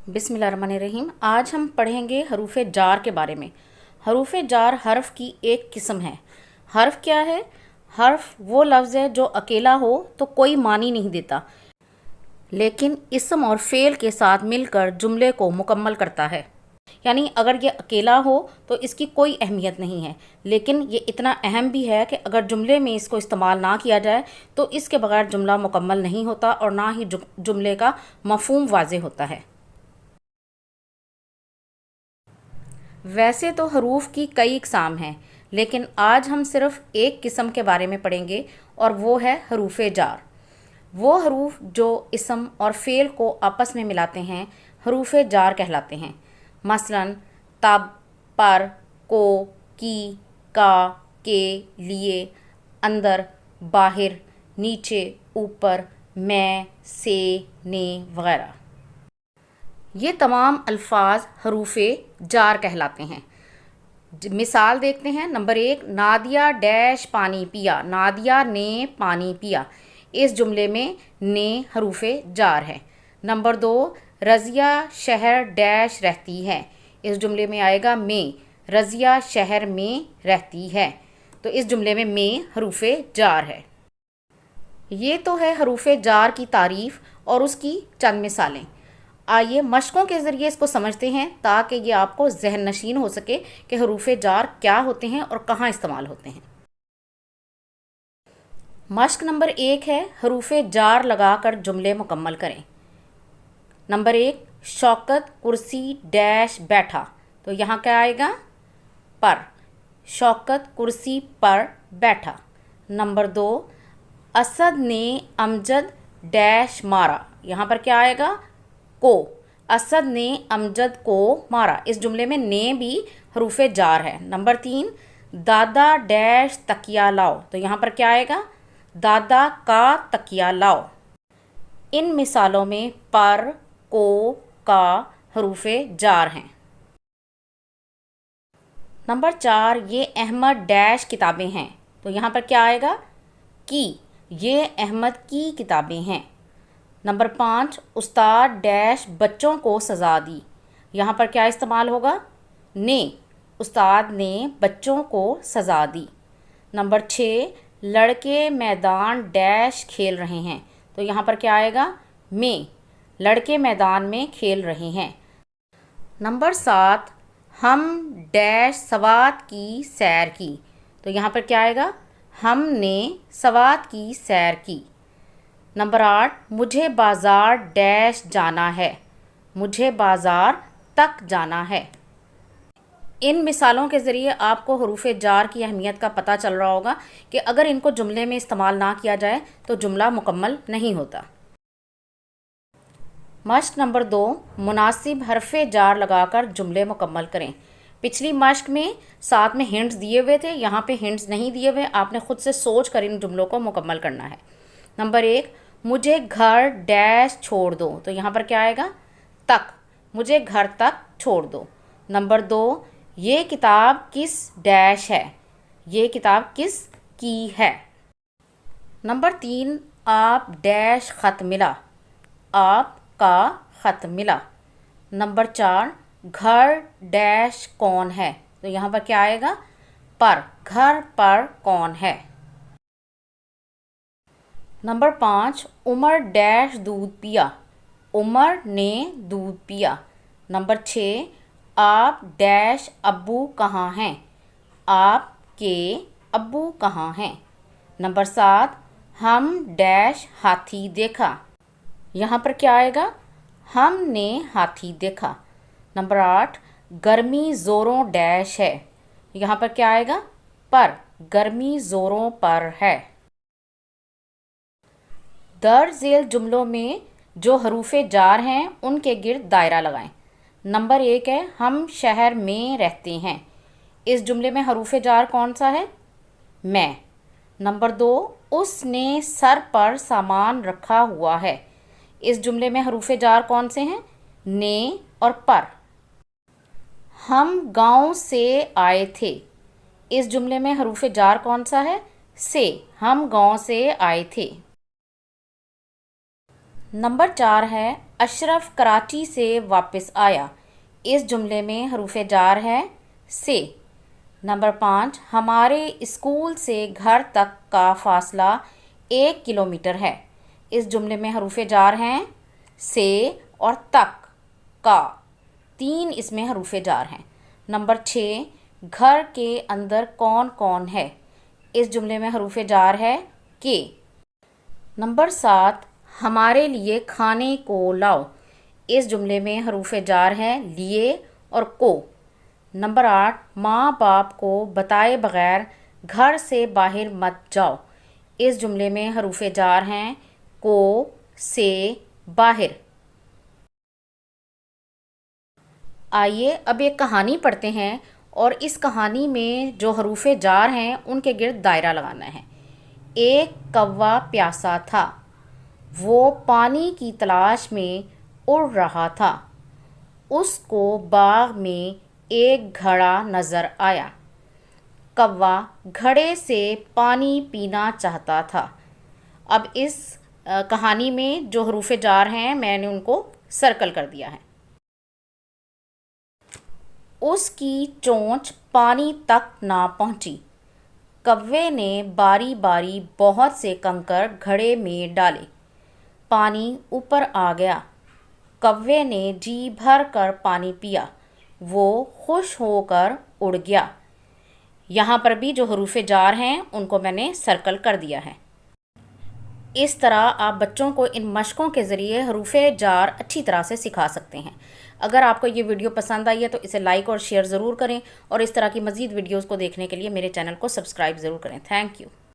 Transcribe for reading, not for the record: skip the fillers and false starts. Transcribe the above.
बिस्मिल्लाह रहमानिर रहीम। आज हम पढ़ेंगे हरूफ जार के बारे में। हरूफ जार हर्फ की एक किस्म है। हर्फ क्या है? हर्फ वो लफ्ज़ है जो अकेला हो तो कोई मानी नहीं देता, लेकिन इसम और फ़ेल के साथ मिलकर जुमले को मुकम्मल करता है। यानी अगर ये अकेला हो तो इसकी कोई अहमियत नहीं है, लेकिन ये इतना अहम भी है कि अगर जुमले में इसको इस्तेमाल ना किया जाए तो इसके बगैर जुमला मुकम्मल नहीं होता और ना ही जुमले का मफ़हूम वाज़े होता है। वैसे तो हरूफ की कई इकसाम हैं, लेकिन आज हम सिर्फ एक किस्म के बारे में पढ़ेंगे और वो है हरूफ जार। वो हरूफ जो इसम और फ़ेल को आपस में मिलाते हैं हरूफ जार कहलाते हैं। मसलन तब, पर, को, की, का, के, लिए, अंदर, बाहर, नीचे, ऊपर, मैं, से, ने वगैरह। ये तमाम अल्फाज हरूफ जार कहलाते हैं। मिसाल देखते हैं। नंबर 1, नादिया डैश पानी पिया। नादिया ने पानी पिया। इस जुमले में ने हरूफ जार है। नंबर 2, रज़िया शहर डैश रहती है। इस जुमले में आएगा में। रज़िया शहर में रहती है, तो इस जुमले में हरूफ जार है। ये तो है हरूफ जार की तारीफ़ और उसकी चंद मिसालें। आइए मशकों के ज़रिए इसको समझते हैं ताकि ये आपको जहन नशीन हो सके कि हरूफ जार क्या होते हैं और कहाँ इस्तेमाल होते हैं। मश्क नंबर 1 है हरूफ जार लगाकर जुमले मुकम्मल करें। नंबर 1, शौकत कुर्सी डैश बैठा। तो यहाँ क्या आएगा? पर। शौकत कुर्सी पर बैठा। नंबर 2, असद ने अमजद डैश मारा। यहाँ पर क्या आएगा? को। असद ने अमजद को मारा। इस जुमले में ने भी हरूफ जार है। नंबर 3, दादा डैश तकिया लाओ। तो यहाँ पर क्या आएगा? दादा का तकिया लाओ। इन मिसालों में पर, को, का हरूफ जार हैं। नंबर 4, ये अहमद डैश किताबें हैं। तो यहाँ पर क्या आएगा? की। ये अहमद की किताबें हैं। नंबर 5, उस्ताद डैश बच्चों को सज़ा दी। यहाँ पर क्या इस्तेमाल होगा? ने। उस्ताद ने बच्चों को सज़ा दी। नंबर 6, लड़के मैदान डैश खेल रहे हैं। तो यहाँ पर क्या आएगा? में। लड़के मैदान में खेल रहे हैं। नंबर 7, हम डैश सवात की सैर की। तो यहाँ पर क्या आएगा? हमने सवात की सैर की। नंबर 8, मुझे बाज़ार डैश जाना है। मुझे बाज़ार तक जाना है। इन मिसालों के ज़रिए आपको हरूफ जार की अहमियत का पता चल रहा होगा कि अगर इनको जुमले में इस्तेमाल ना किया जाए तो जुमला मुकम्मल नहीं होता। मश्क नंबर 2, मुनासिब हरफ जार लगाकर जुमले मुकम्मल करें। पिछली मश्क में साथ में हिंट्स दिए हुए थे, यहाँ पे हिंट्स नहीं दिए हुए। आपने खुद से सोच कर इन जुमलों को मुकम्मल करना है। नंबर 1, मुझे घर डैश छोड़ दो। तो यहाँ पर क्या आएगा? तक। मुझे घर तक छोड़ दो। नंबर 2, ये किताब किस डैश है। ये किताब किस की है। नंबर 3, आप डैश ख़त मिला। आप का ख़त मिला। नंबर 4, घर डैश कौन है। तो यहाँ पर क्या आएगा? पर। घर पर कौन है। नंबर 5, उमर डैश दूध पिया। उमर ने दूध पिया। नंबर 6, आप डैश अब्बू कहाँ हैं। आप के अब्बू कहाँ हैं। नंबर 7, हम डैश हाथी देखा। यहाँ पर क्या आएगा? हमने हाथी देखा। नंबर 8, गर्मी ज़ोरों डैश है। यहाँ पर क्या आएगा? पर। गर्मी ज़ोरों पर है। दर्ज झेल जुमलों में जो हरूफ जार हैं उनके गिर्द दायरा लगाएं। नंबर 1 है हम शहर में रहते हैं। इस जुमले में हरूफ जार कौन सा है? मैं। नंबर 2, उसने सर पर सामान रखा हुआ है। इस जुमले में हरूफ जार कौन से हैं? ने और पर। हम गांव से आए थे। इस जुमले में हरूफ जार कौन सा है? से। हम गांव से आए थे। نمبر 4 ہے اشرف کراچی سے واپس آیا، اس جملے میں حروف جار ہے سے۔ نمبر 5 ہمارے اسکول سے گھر تک کا فاصلہ 1 کلومیٹر ہے، اس جملے میں حروف جار ہیں سے اور تک کا، 3 اس میں حروف جار ہیں۔ نمبر 6 گھر کے اندر کون کون ہے، اس جملے میں حروف جار ہے کے۔ نمبر 7 ہمارے لیے کھانے کو لاؤ، اس جملے میں حروف جار ہے لیے اور کو۔ نمبر 8 ماں باپ کو بتائے بغیر گھر سے باہر مت جاؤ، اس جملے میں حروف جار ہیں کو، سے، باہر۔ آئیے اب ایک کہانی پڑھتے ہیں اور اس کہانی میں جو حروف جار ہیں ان کے گرد دائرہ لگانا ہے۔ ایک کوا پیاسا تھا، وہ پانی کی تلاش میں اڑ رہا تھا، اس کو باغ میں ایک گھڑا نظر آیا، کوا گھڑے سے پانی پینا چاہتا تھا۔ اب اس کہانی میں جو حروف جار ہیں میں نے ان کو سرکل کر دیا ہے۔ اس کی چونچ پانی تک نہ پہنچی، کوے نے باری باری بہت سے کنکر گھڑے میں ڈالے، پانی اوپر آ گیا، کوے نے جی بھر کر پانی پیا، وہ خوش ہو کر اڑ گیا۔ یہاں پر بھی جو حروف جار ہیں ان کو میں نے سرکل کر دیا ہے۔ اس طرح آپ بچوں کو ان مشقوں کے ذریعے حروف جار اچھی طرح سے سکھا سکتے ہیں۔ اگر آپ کو یہ ویڈیو پسند آئی ہے تو اسے لائک اور شیئر ضرور کریں، اور اس طرح کی مزید ویڈیوز کو دیکھنے کے لیے میرے چینل کو سبسکرائب ضرور کریں۔ Thank you.